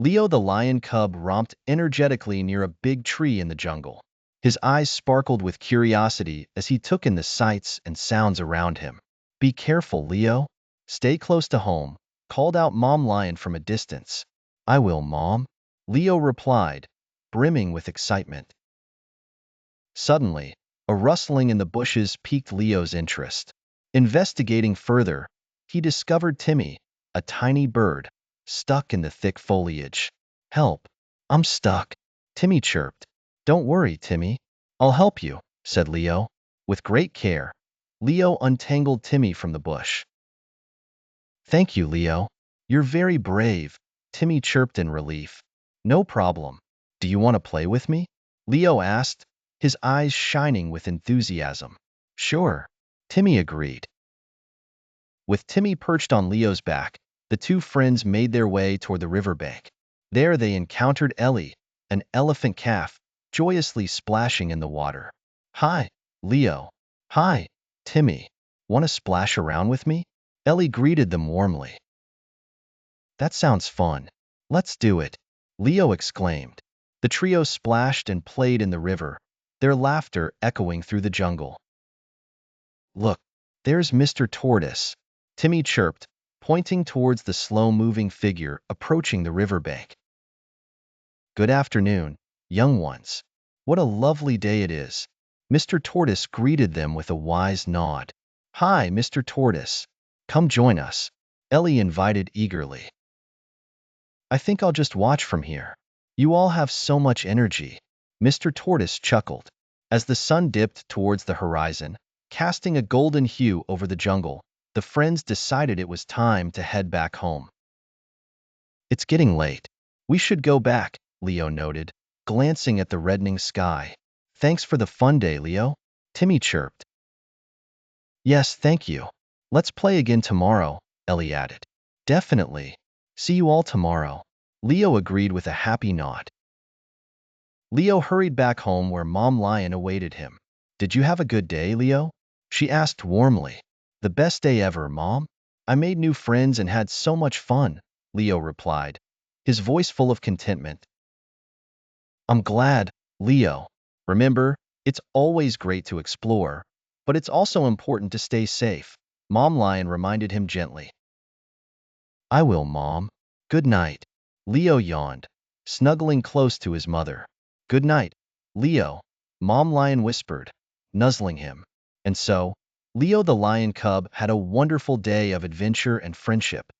Leo the lion cub romped energetically near a big tree in the jungle. His eyes sparkled with curiosity as he took in the sights and sounds around him. "Be careful, Leo. Stay close to home," called out Mom Lion from a distance. "I will, Mom," Leo replied, brimming with excitement. Suddenly, a rustling in the bushes piqued Leo's interest. Investigating further, he discovered Timmy, a tiny bird, stuck in the thick foliage. "Help! I'm stuck," Timmy chirped. "Don't worry, Timmy. I'll help you," said Leo. With great care, Leo untangled Timmy from the bush. "Thank you, Leo. You're very brave," Timmy chirped in relief. "No problem. Do you want to play with me?" Leo asked, his eyes shining with enthusiasm. "Sure," Timmy agreed. With Timmy perched on Leo's back, the two friends made their way toward the riverbank. There they encountered Ellie, an elephant calf, joyously splashing in the water. "Hi, Leo." "Hi, Timmy. Want to splash around with me?" Ellie greeted them warmly. "That sounds fun. Let's do it," Leo exclaimed. The trio splashed and played in the river, their laughter echoing through the jungle. "Look, there's Mr. Tortoise," Timmy chirped, pointing towards the slow-moving figure approaching the riverbank. "Good afternoon, young ones. What a lovely day it is." Mr. Tortoise greeted them with a wise nod. "Hi, Mr. Tortoise. Come join us," Ellie invited eagerly. "I think I'll just watch from here. You all have so much energy," Mr. Tortoise chuckled. As the sun dipped towards the horizon, casting a golden hue over the jungle, the friends decided it was time to head back home. "It's getting late. We should go back," Leo noted, glancing at the reddening sky. "Thanks for the fun day, Leo," Timmy chirped. "Yes, thank you. Let's play again tomorrow," Ellie added. "Definitely. See you all tomorrow," Leo agreed with a happy nod. Leo hurried back home where Mom Lion awaited him. "Did you have a good day, Leo?" she asked warmly. "The best day ever, Mom. I made new friends and had so much fun," Leo replied, his voice full of contentment. "I'm glad, Leo. Remember, it's always great to explore, but it's also important to stay safe," Mom Lion reminded him gently. "I will, Mom. Good night." Leo yawned, snuggling close to his mother. "Good night, Leo," Mom Lion whispered, nuzzling him. And so, Leo the lion cub had a wonderful day of adventure and friendship.